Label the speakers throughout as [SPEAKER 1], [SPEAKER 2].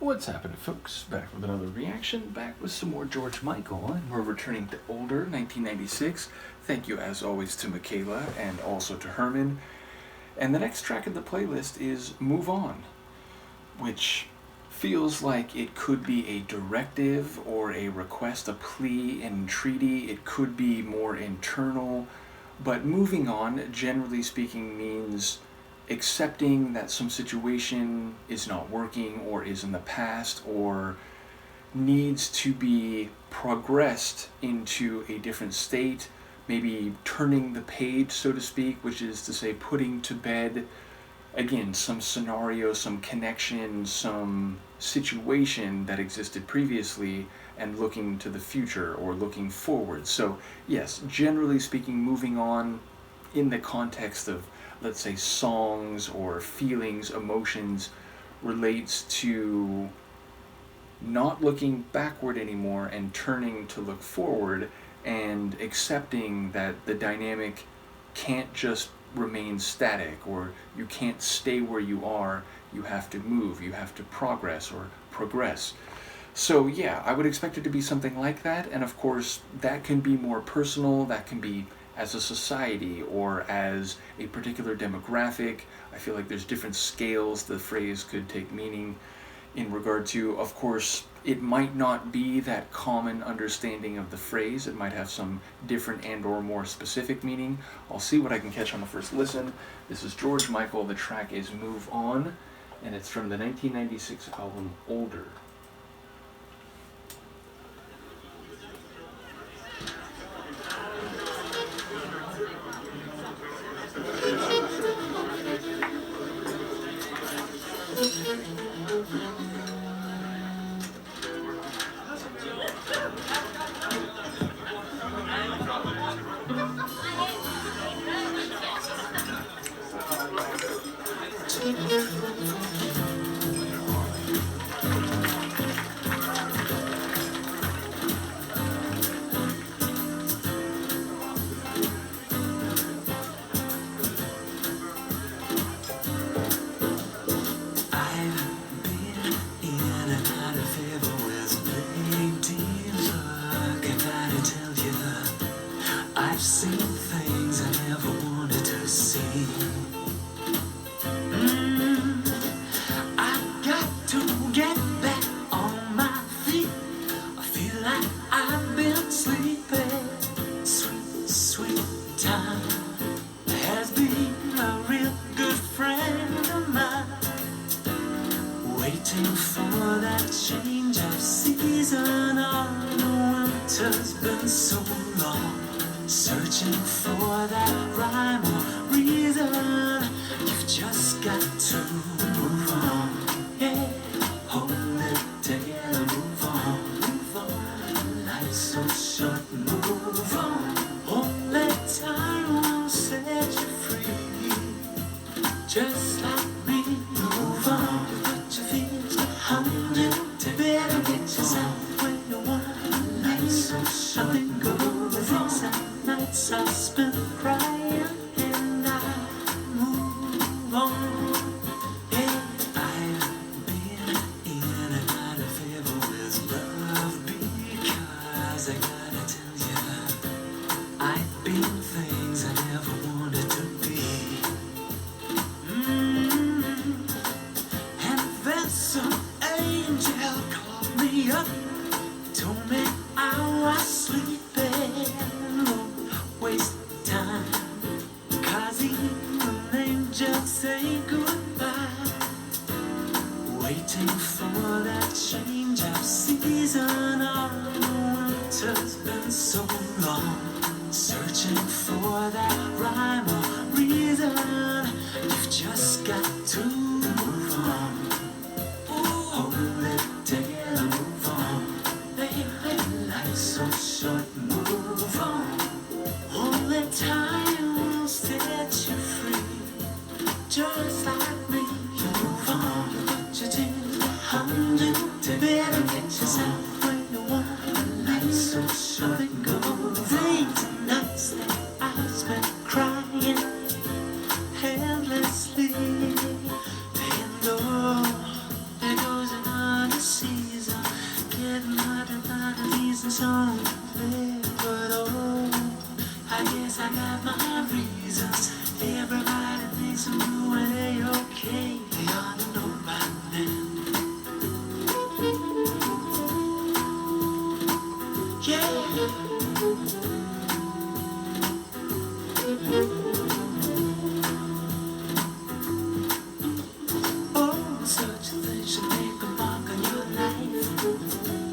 [SPEAKER 1] What's happening, folks? Back with another reaction, back with some more George Michael, and we're returning to older 1996. Thank you, as always, to Michaela and also to Herman. And the next track of the playlist is Move On, which feels like it could be a directive or a request, a plea, an entreaty. It could be more internal, but moving on, generally speaking, means accepting that some situation is not working or is in the past or needs to be progressed into a different state, maybe turning the page, so to speak, which is to say putting to bed, again, some scenario, some connection, some situation that existed previously and looking to the future or looking forward. So yes, generally speaking, moving on in the context of, let's say, songs or feelings, emotions, relates to not looking backward anymore and turning to look forward and accepting that the dynamic can't just remain static, or you can't stay where you are. You have to move, you have to progress or progress. So yeah, I would expect it to be something like that, and of course that can be more personal, that can be as a society or as a particular demographic. I feel like there's different scales the phrase could take meaning in regard to. Of course, it might not be that common understanding of the phrase. It might have some different and or more specific meaning. I'll see what I can catch on the first listen. This is George Michael. The track is Move On, and it's from the 1996 album Older.
[SPEAKER 2] I've seen things I never wanted to see. I've got to get back on my feet. I feel like I've been sleeping. Sweet, sweet time has been a real good friend of mine. Waiting for that change of season. Oh, the winter's been so long. Searching for that rhyme or reason. You've just got to move on. Yeah, hold it together, move on, move on. Life's so short, move on. Only time will set you free. Just like me, move on. Put your fears behind you. Better get yourself where you want. Life's so short, go zigzag. Nights I spent crying and I move on. Yeah, I've been in and out of favor with love, because I gotta tell you, I've been things I never wanted to be. And then some angel called me up, told me I was sleeping. Waste time, 'cause even angels say goodbye. Waiting for that change of season. Oh, the winter's been so long. Searching for that rhyme or reason. You've just got to move on. Hold it together, move on. Baby, life's so short, move on. Only time will set you free. Just like me, you move on. You put your tears behind you. Better get yourself where you want. Life's so short, it goes. Days and nights that I spent crying endlessly. And oh, Oh, such a thing should make a mark on your life.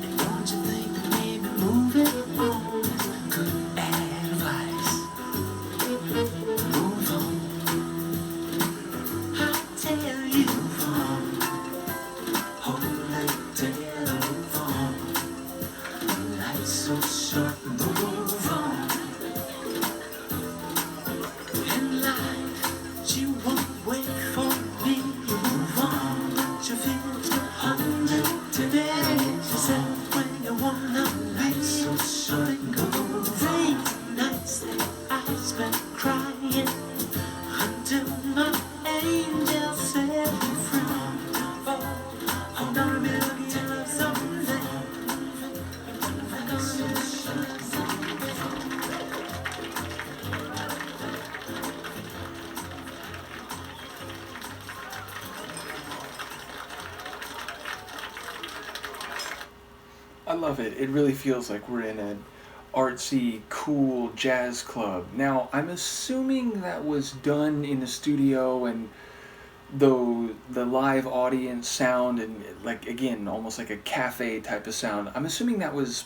[SPEAKER 2] And don't you think that maybe moving on is good advice? Move on, I tell you, move on. Hold it down, move on. Life's so short, move on. In life, she won't wait for me. You move on, but you feel to hold it today. She said when you wanna be so short, go days and nights that I spent crying until my angel set me free. Oh, I'm gonna be lucky to love someday. I'm gonna be lucky to love someday.
[SPEAKER 1] I love it. It really feels like we're in an artsy, cool jazz club. Now, I'm assuming that was done in a studio, and though the live audience sound and, like, again, almost like a cafe type of sound, I'm assuming that was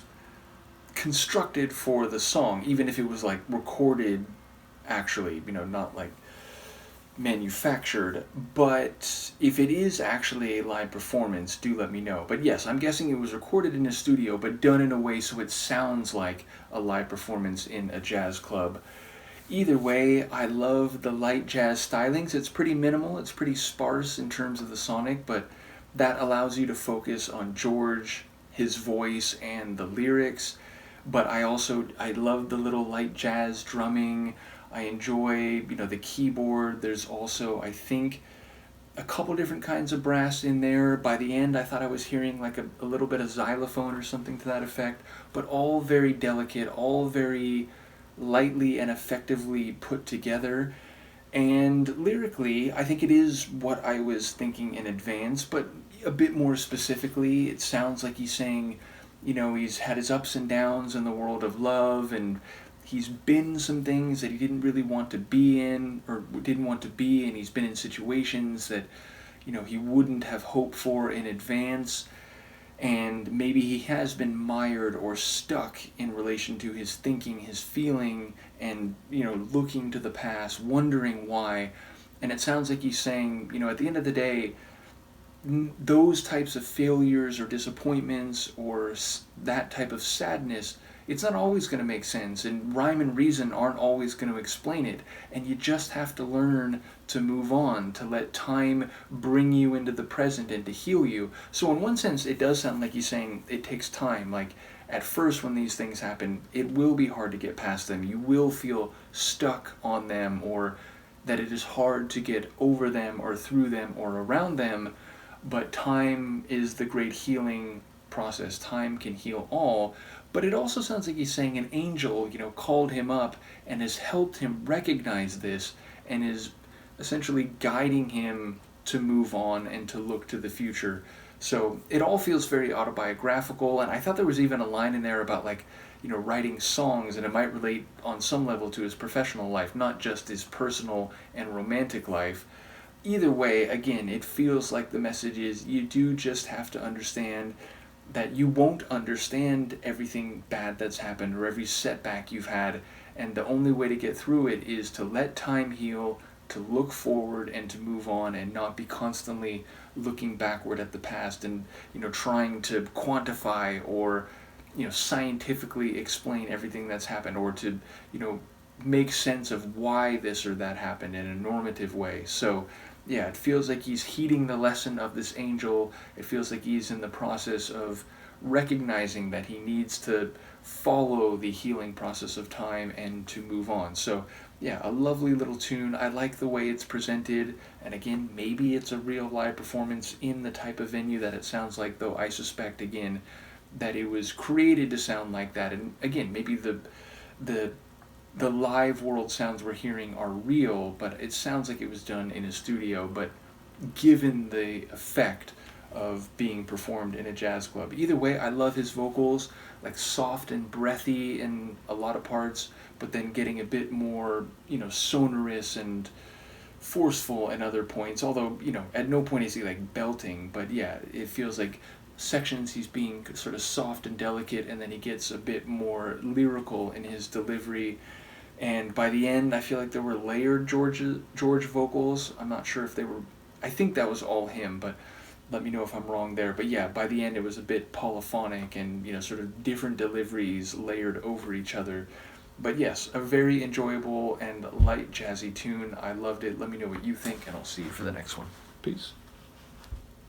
[SPEAKER 1] constructed for the song, even if it was like recorded actually, not like manufactured. But if it is actually a live performance, do let me know. But yes, I'm guessing it was recorded in a studio but done in a way so it sounds like a live performance in a jazz club. Either way, I love the light jazz stylings. It's pretty minimal, it's pretty sparse in terms of the sonic, but that allows you to focus on George, his voice, and the lyrics. But I love the little light jazz drumming. I enjoy, the keyboard. There's also, I think, a couple different kinds of brass in there. By the end, I thought I was hearing like a little bit of xylophone or something to that effect, but all very delicate, all very lightly and effectively put together. And lyrically, I think it is what I was thinking in advance, but a bit more specifically, it sounds like he's saying, he's had his ups and downs in the world of love, and he's been some things that he didn't really want to be in, or didn't want to be, and he's been in situations that, he wouldn't have hoped for in advance. And maybe he has been mired or stuck in relation to his thinking, his feeling, and, looking to the past, wondering why. And it sounds like he's saying, at the end of the day, those types of failures or disappointments or that type of sadness, it's not always going to make sense, and rhyme and reason aren't always going to explain it, and you just have to learn to move on, to let time bring you into the present and to heal you. So in one sense, it does sound like he's saying it takes time. Like, at first when these things happen, it will be hard to get past them. You will feel stuck on them, or that it is hard to get over them or through them or around them, but time is the great healing process. Time can heal all. But it also sounds like he's saying an angel, called him up and has helped him recognize this and is essentially guiding him to move on and to look to the future. So it all feels very autobiographical, and I thought there was even a line in there about, like, writing songs, and it might relate on some level to his professional life, not just his personal and romantic life. Either way, again, it feels like the message is you do just have to understand that you won't understand everything bad that's happened or every setback you've had, and the only way to get through it is to let time heal, to look forward and to move on, and not be constantly looking backward at the past and trying to quantify or scientifically explain everything that's happened, or to make sense of why this or that happened in a normative way. So yeah, it feels like he's heeding the lesson of this angel. It feels like he's in the process of recognizing that he needs to follow the healing process of time and to move on. So yeah, a lovely little tune. I like the way it's presented, and again, maybe it's a real live performance in the type of venue that it sounds like, though I suspect, again, that it was created to sound like that. And again, maybe the live world sounds we're hearing are real, but it sounds like it was done in a studio. But given the effect of being performed in a jazz club. Either way, I love his vocals, like soft and breathy in a lot of parts, but then getting a bit more, sonorous and forceful at other points. Although, at no point is he like belting, but yeah, it feels like sections he's being sort of soft and delicate, and then he gets a bit more lyrical in his delivery. And by the end, I feel like there were layered George vocals. I'm not sure if they were. I think that was all him, but let me know if I'm wrong there. But yeah, by the end, it was a bit polyphonic and sort of different deliveries layered over each other. But yes, a very enjoyable and light jazzy tune. I loved it. Let me know what you think, and I'll see you for the next one. Peace.